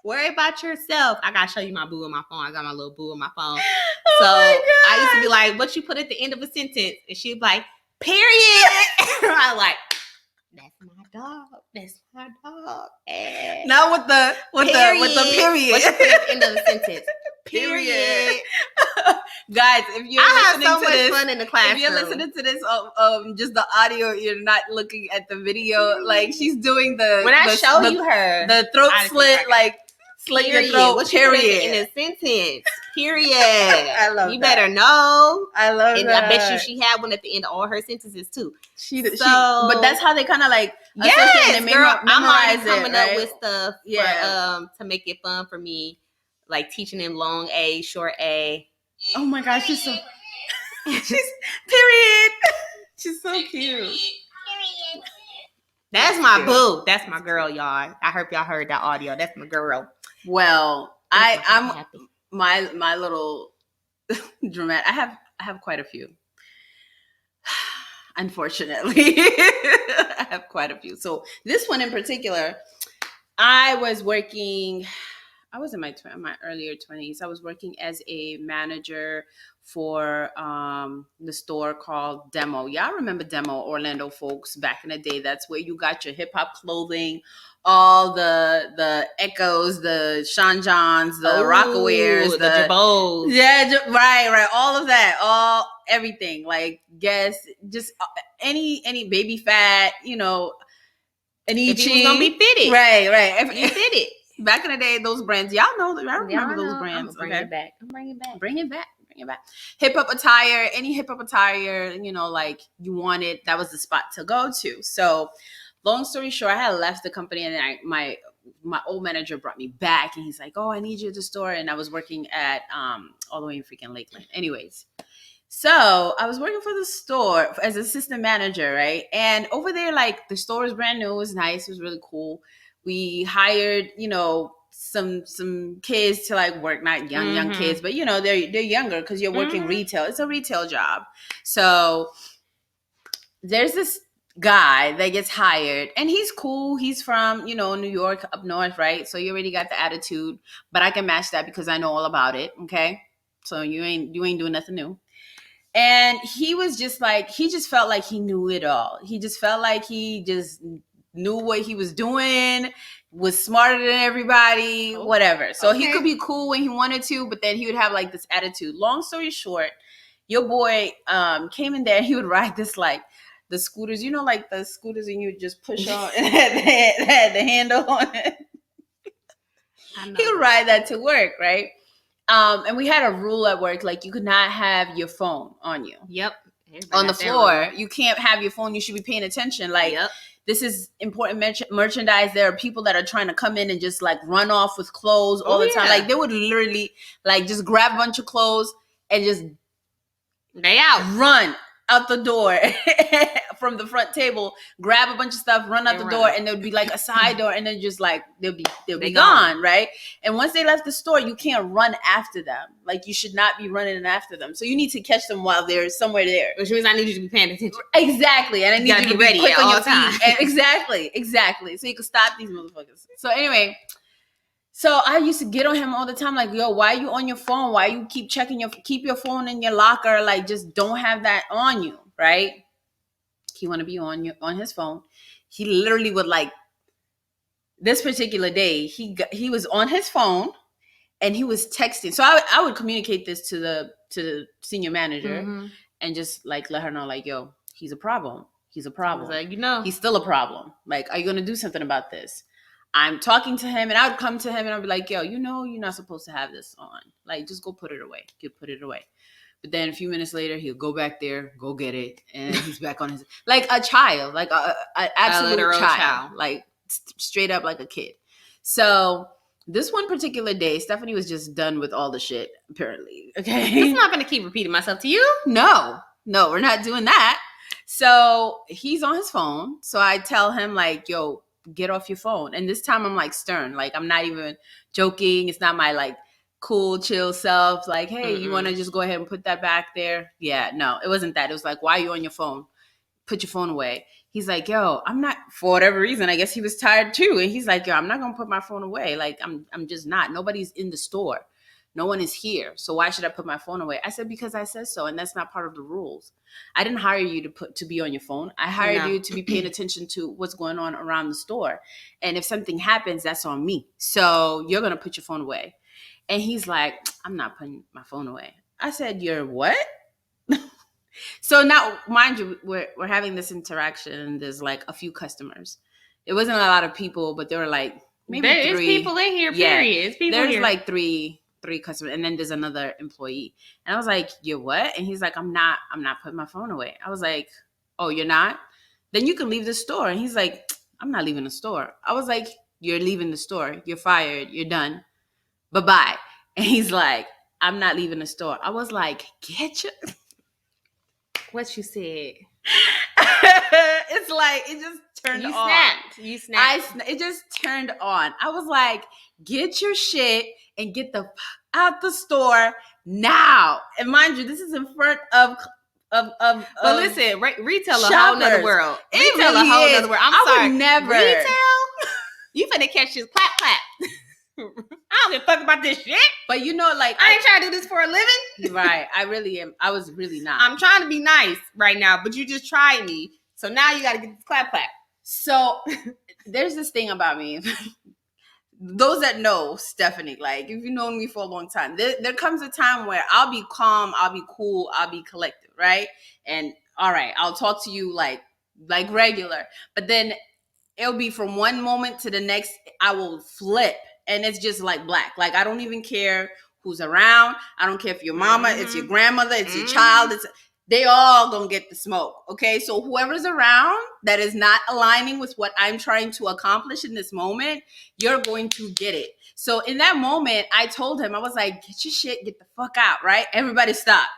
Worry about yourself. I gotta show you my boo on my phone. I got my little boo on my phone. So I used to be like, what you put at the end of a sentence? And she'd be like, period. I'm like, that's my dog. That's my dog. And now with the period. What you put at the end of the sentence? Period. Guys, if you're listening so to this, fun in the classroom. If you're listening to this, just the audio, you're not looking at the video. Like she's doing the throat slit, like slit your throat. What period. In a sentence. Period. I love you. Better know. I love and that. I bet you she had one at the end of all her sentences too. But that's how they kind of like. Yes, girl. I'm already coming up with stuff. For, to make it fun for me, like teaching them long A, short A. Oh my gosh, she's so. She's period. She's so cute. Period. That's my boo. That's my girl, y'all. I hope y'all heard that audio. That's my girl. Well, I'm happy. My little dramatic. I have quite a few. Unfortunately, I have quite a few. So this one in particular, I was in my earlier 20s. I was working as a manager for the store called Demo. Y'all remember Demo, Orlando folks, back in the day. That's where you got your hip hop clothing, all the Echoes, the Sean Johns, the Rockawares, the Jabos. Yeah, right. All of that, everything. Like, guess just any Baby Fat, any if you was gonna be fitted, right. You fit it. Back in the day, those brands, y'all know. I remember those brands. I'm bringing it back. I'm bringing it back. Bring it back. Bring it back. Hip hop attire, any hip hop attire, like you wanted, that was the spot to go to. So, long story short, I had left the company, and then my old manager brought me back, and he's like, "Oh, I need you at the store." And I was working at all the way in freaking Lakeland. Anyways. So I was working for the store as assistant manager, right? And over there, like, the store was brand new. It was nice. It was really cool. We hired, some kids to like work, not young kids, but they're younger because you're working retail. It's a retail job. So there's this guy that gets hired, and he's cool. He's from, New York, up north, right? So you already got the attitude, but I can match that because I know all about it. Okay. So you ain't doing nothing new. And he was just like, he just felt like he knew it all. He just felt like he just knew what he was doing, was smarter than everybody, whatever. So he could be cool when he wanted to, but then he would have like this attitude. Long story short, your boy came in there and he would ride this, like, the scooters, like the scooters, and you would just push on and had the handle on it. He would ride that to work, right? And we had a rule at work, like, you could not have your phone on you. Yep. On the floor. You can't have your phone. You should be paying attention. Like, this is important merchandise. There are people that are trying to come in and just like run off with clothes all the time. Like, they would literally like just grab a bunch of clothes and just run out the door from the front table, grab a bunch of stuff, run out the door, and there would be like a side door, and then just like they'll be gone, right? And once they left the store, you can't run after them. Like, you should not be running after them. So you need to catch them while they're somewhere there. Which means I need you to be paying attention. Exactly. And I need you to be ready quick on your feet. And exactly. So you can stop these motherfuckers. So anyway, so I used to get on him all the time, like, yo, why are you on your phone? Why you keep your phone in your locker? Like, just don't have that on you, right? He want to be on his phone. He literally would, like, this particular day, he was on his phone and he was texting. So I would communicate this to the senior manager and just like let her know, like, yo, he's a problem. He's a problem. Like, he's still a problem. Like, are you gonna do something about this? I'm talking to him, and I would come to him and I'd be like, yo, you're not supposed to have this on. Like, just go put it away. Put it away. But then a few minutes later, he'll go back there, go get it, and he's back on his, like a child, like an absolute child, like straight up like a kid. So this one particular day, Stefany was just done with all the shit, apparently. Okay. I'm not going to keep repeating myself to you. No, we're not doing that. So he's on his phone. So I tell him, like, yo, get off your phone. And this time I'm like stern, like, I'm not even joking. It's not my like cool, chill self. Like, hey, you want to just go ahead and put that back there? Yeah, no, it wasn't that. It was like, why are you on your phone? Put your phone away. He's like, yo, I'm not, for whatever reason, I guess he was tired too. And he's like, yo, I'm not going to put my phone away. Like, I'm just not. Nobody's in the store. No one is here. So why should I put my phone away? I said, because I said so. And that's not part of the rules. I didn't hire you to be on your phone. I hired you to be paying attention to what's going on around the store. And if something happens, that's on me. So you're going to put your phone away. And he's like, I'm not putting my phone away. I said, you're what? So now, mind you, we're having this interaction, and there's like a few customers. It wasn't a lot of people, but there were like maybe there three. There's people in here, period. Yeah, there's like three customers, and then there's another employee. And I was like, you're what? And he's like, I'm not putting my phone away. I was like, oh, you're not? Then you can leave the store. And he's like, I'm not leaving the store. I was like, you're leaving the store. You're fired. You're done. Bye-bye. And he's like, I'm not leaving the store. I was like, get your... What you said? It's like, it just turned on. You snapped. It just turned on. I was like, get your shit and get the out the store now. And mind you, this is in front of but listen, retail shoppers. A whole nother world. Retail really a whole nother world. I'm sorry. Would never. Retail? You finna catch this clap. I don't give a fuck about this shit. But like, I ain't trying to do this for a living. Right. I really am. I was really not. I'm trying to be nice right now, but you just tried me. So now you got to get this clap. So there's this thing about me. Those that know Stefany, like, if you've known me for a long time, there comes a time where I'll be calm, I'll be cool, I'll be collected, right? And all right, I'll talk to you like regular. But then it'll be from one moment to the next, I will flip and it's just like black. Like, I don't even care who's around. I don't care if your mama, it's your grandmother, it's your child, they all gonna get the smoke. Okay, so whoever's around that is not aligning with what I'm trying to accomplish in this moment, you're going to get it. So in that moment, I told him, I was like, get your shit, get the fuck out, right? Everybody stop.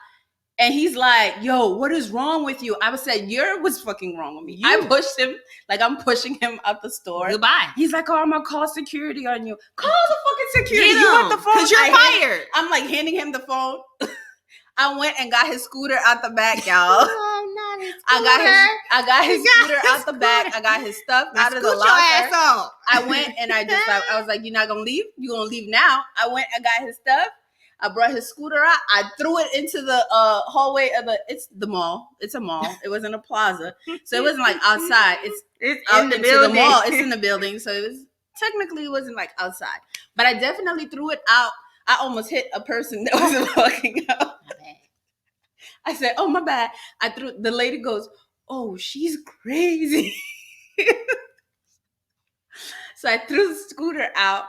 And he's like, yo, what is wrong with you? I was saying, what's fucking wrong with me? I pushed him, like I'm pushing him out the store. Goodbye. He's like, oh, I'm gonna call security on you. Call the fucking security. You got the phone. Because you're fired. I'm like handing him the phone. I went and got his scooter out the back, y'all. Oh, not his scooter. I got his scooter out the back. I got his stuff out of the locker. Your ass on. I went and I was like, you're not gonna leave? You're gonna leave now. I went and got his stuff. I brought his scooter out. I threw it into the hallway of it's the mall. It's a mall. It wasn't a plaza. So it wasn't like outside. It's out in the building. The mall. It's in the building. So it wasn't like outside. But I definitely threw it out. I almost hit a person that was walking out. I said, oh, my bad. The lady goes, oh, she's crazy. So I threw the scooter out.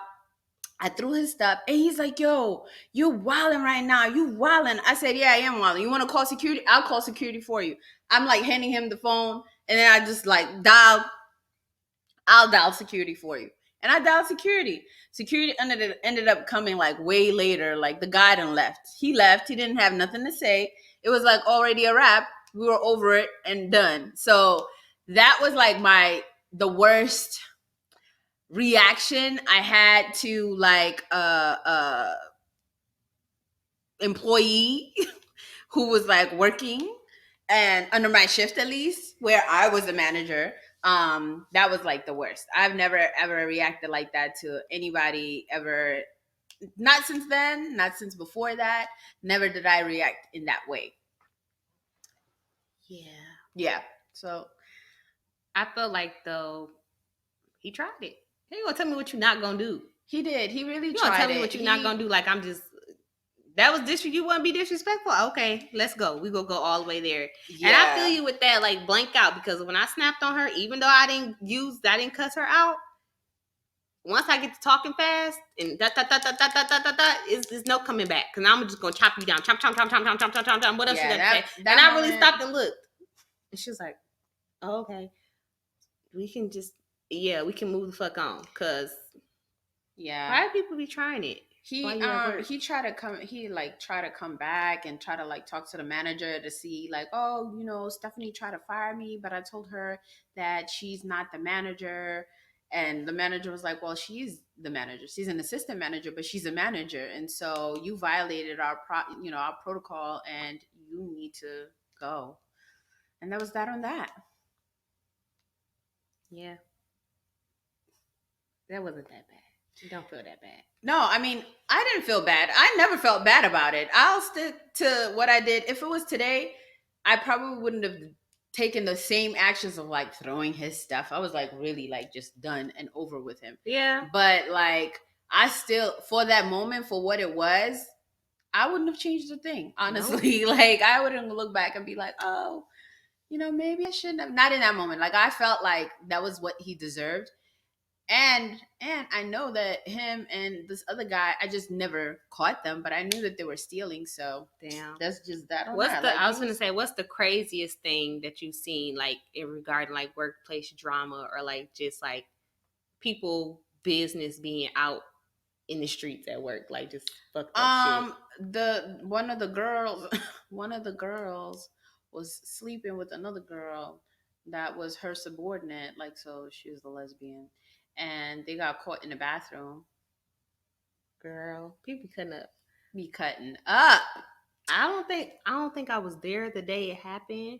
I threw his stuff, and he's like, yo, you're wilding right now. You wilding. I said, yeah, I am wilding. You want to call security? I'll call security for you. I'm like handing him the phone, and then I just like I'll dial security for you. And I dialed security. Security ended up coming like way later. Like the guy done left. He left. He didn't have nothing to say. It was like already a wrap. We were over it and done. So that was like the worst reaction I had to like employee who was like working and under my shift, at least where I was a manager. That was like the worst. I've never ever reacted like that to anybody ever. Not since then, not since before that. Never did I react in that way. Yeah. So I feel like though he tried it. He gonna tell me what you're not gonna do. He did. He really tried it. You gonna tell me what you're not gonna do? Like that was you want to be disrespectful? Okay, let's go. We gonna go all the way there. Yeah. And I feel you with that, like blank out, because when I snapped on her, even though I didn't cuss her out. Once I get to talking fast and it's no coming back, because I'm just gonna chop you down, chop. What else you gonna say? And I really stopped and looked, and she was like, oh, "Okay, we can move the fuck on." Cause why do people be trying it? He tried to come back and try to like talk to the manager to see like, oh, Stefany tried to fire me, but I told her that she's not the manager. And the manager was like, well, she's the manager. She's an assistant manager, but she's a manager. And so you violated our protocol and you need to go. And that was that on that. Yeah. That wasn't that bad. You don't feel that bad. No, I mean, I didn't feel bad. I never felt bad about it. I'll stick to what I did. If it was today, I probably wouldn't have taken the same actions of like throwing his stuff. I was like really like just done and over with him. Yeah. But like I still, for that moment, for what it was, I wouldn't have changed a thing, honestly. No. Like I wouldn't look back and be like, oh, maybe I shouldn't have. Not in that moment. Like I felt like that was what he deserved. And I know that him and this other guy, I just never caught them, but I knew that they were stealing. So damn, that's just that. I was gonna say, what's the craziest thing that you've seen, like in regarding like workplace drama or like just like people business being out in the streets at work, like just fucked up shit? One of the girls was sleeping with another girl that was her subordinate, like, so she was the lesbian. And they got caught in the bathroom. Girl, people be cutting up. I don't think I was there the day it happened.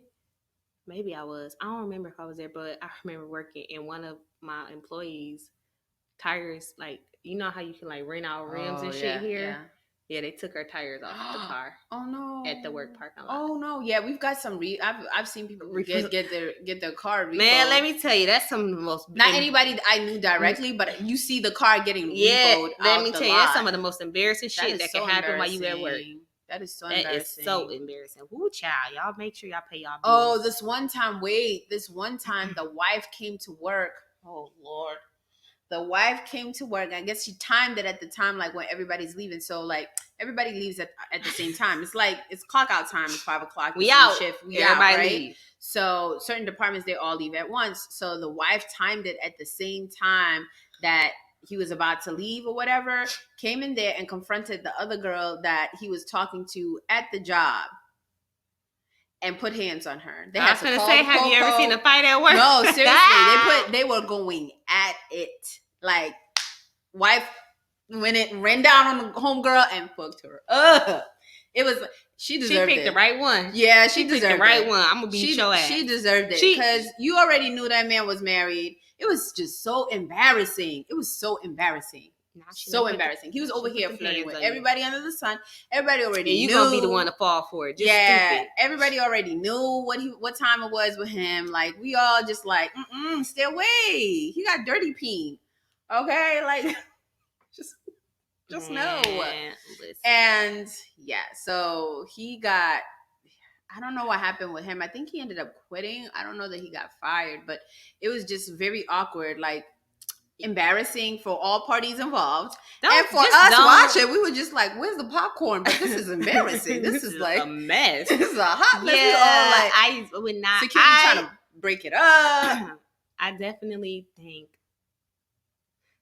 Maybe I was. I don't remember if I was there, but I remember working in one of my employees' tires. Like, you know how you can like rent out rims and shit here? Yeah, they took her tires off the car. Oh no! At the work parking lot. Oh no! Yeah, we've got some. I've seen people get their car repoed. Man, let me tell you, that's some of the most. Not anybody I knew directly, but you see the car getting repoed. Let me tell you, that's some of the most embarrassing shit that can happen while you at work. That is so embarrassing. That is so embarrassing. Woo, child, y'all make sure y'all pay y'all bills. Oh, this one time, the wife came to work. Oh Lord. the wife came to work. I guess she timed it at the time, like when everybody's leaving. So like everybody leaves at the same time. It's like it's clock out time. It's 5 o'clock. We out. Shift. We everybody out, right? leave. So certain departments, they all leave at once. So the wife timed it at the same time that he was about to leave or whatever, came in there and confronted the other girl that he was talking to at the job and put hands on her. They I was going to say, have you ever seen a fight at work? No, seriously. They were going at it. Like, wife ran down on the homegirl and fucked her up. It was, she deserved it. She picked the right one. Yeah, she deserved the right one. I'm going to beat your ass. She deserved it because you already knew that man was married. It was just so embarrassing. It was so embarrassing. So embarrassing. He was over here flirting with everybody under the sun. Everybody already knew. You're going to be the one to fall for it. Just stupid. Everybody already knew what time it was with him. Like, we all just like, stay away. He got dirty peen. Okay? Like, just know. Listen. And, yeah, so he got... I don't know what happened with him. I think he ended up quitting. I don't know that he got fired, but it was just very awkward, like embarrassing for all parties involved. And for us watching, we were just like, where's the popcorn? But this is embarrassing. This is like a mess. This is a hot mess. Yeah, I would not. Security trying to break it up. I definitely think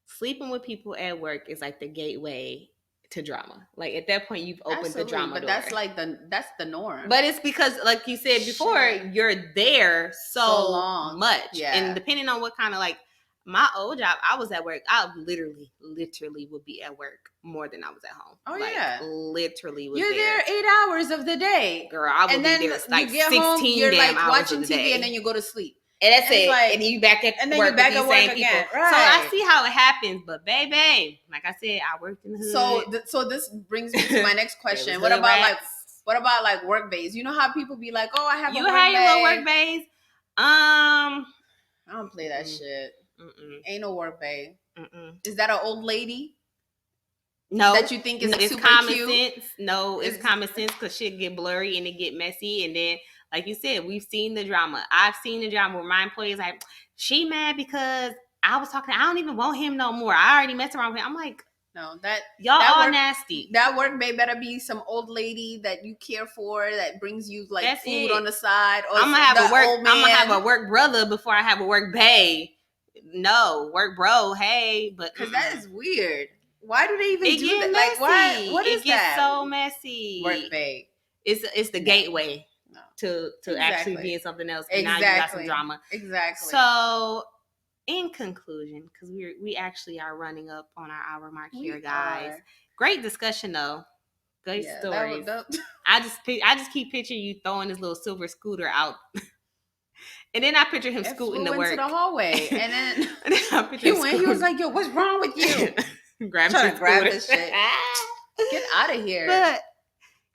sleeping with people at work is like the gateway to drama. Like at that point you've opened the drama but door. That's the norm. But it's because like you said before, you're there so long. Much. Yeah. And depending on what kind of like my old job, I was at work. I literally would be at work more than I was at home. Oh like, yeah. Literally was You're there 8 hours of the day. Girl, I would be there like 16 home, you're damn like hours watching of the TV day. and then you go to sleep. And that's it. Like, and then you back at and then work you're back with at these work same again. people. Right. So I see how it happens. But baby, like I said, I worked in the hood. So this brings me to my next question. What about like work bays? You know how people be like, oh, I have a work bay. You have your little work bays? I don't play that shit. Ain't no work bay. Is that an old lady? No. That you think is super common cute? Sense. No, it's common sense because shit get blurry and it get messy. And then, like you said, we've seen the drama. I've seen the drama where my employees like, she mad because I was talking. I don't even want him no more. I already messed around with him. I'm like, no, that y'all that all work, nasty. That work babe better be some old lady that you care for that brings you like That's food it. on the side. Or I'm gonna have a work brother before I have a work bae. No, work bro. Hey, but because that is weird. Why do they even do that? Messy. Like, why? What is that? It gets so messy. Work babe. It's the gateway to actually being something else. And now you got some drama. Exactly. So, in conclusion, because we actually are running up on our hour mark here, guys. Great discussion though. Great stories. I just keep picturing you throwing this little silver scooter out. And then I picture him scooting to work. Into the hallway. And then he was like, yo, what's wrong with you? grab this shit. Get out of here. But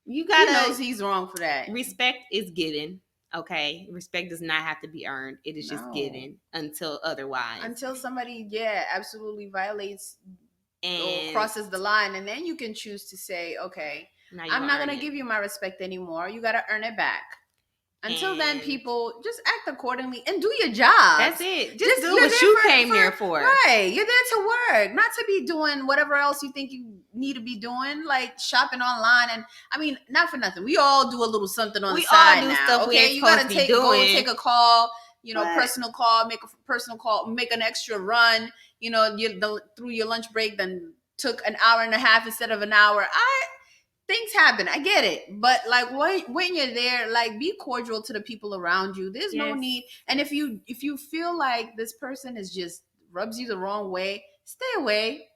you gotta. He knows he's wrong for that. Respect is given. Okay. Respect does not have to be earned. It is just given until otherwise. Until somebody, absolutely violates and crosses the line. And then you can choose to say, okay, I'm not going to give you my respect anymore. You got to earn it back. Until then, people just act accordingly and do your job. That's it. Just do what you came there for. Right. You're there to work, not to be doing whatever else you think you need to be doing, like shopping online. And I mean, not for nothing. We all do a little something on the side now. We all do stuff we ain't supposed to be doing. Go take a call, personal call, make a personal call, make an extra run, through your lunch break, then took an hour and a half instead of an hour. Things happen. I get it. But like when you're there, like be cordial to the people around you. There's no need. And if you feel like this person is just rubs you the wrong way, stay away.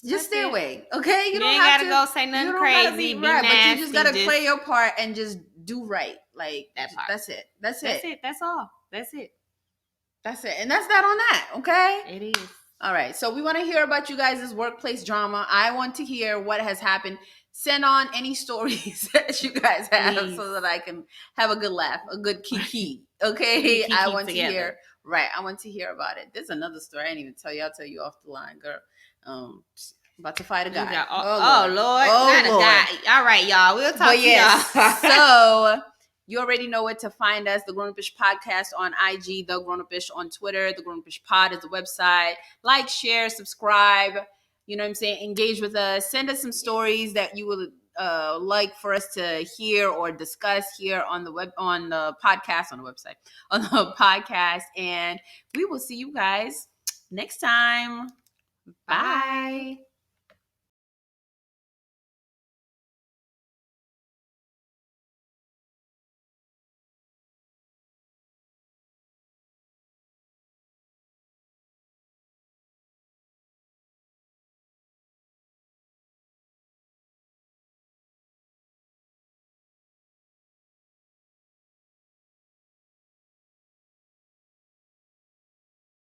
Just stay away. Okay? You don't ain't have gotta go say nothing crazy. Be right, nasty, but you just gotta play your part and just do right. Like that part. That's it. That's it. That's all. That's it. And that's that on that. Okay? It is. All right. So we want to hear about you guys' workplace drama. I want to hear what has happened. Send on any stories that you guys have so that I can have a good laugh, a good kiki. Okay? I want to hear. Right. I want to hear about it. There's another story I didn't even tell you. I'll tell you off the line, girl. About to fight a guy. Oh Lord. Not a guy. All right, y'all. We'll talk to y'all. So You already know where to find us. The GrownupIsh Podcast on IG, The GrownupIsh on Twitter. The GrownupIsh Pod is the website. Like, share, subscribe. You know what I'm saying? Engage with us. Send us some stories that you would like for us to hear or discuss here on the podcast, on the podcast. And we will see you guys next time. Bye.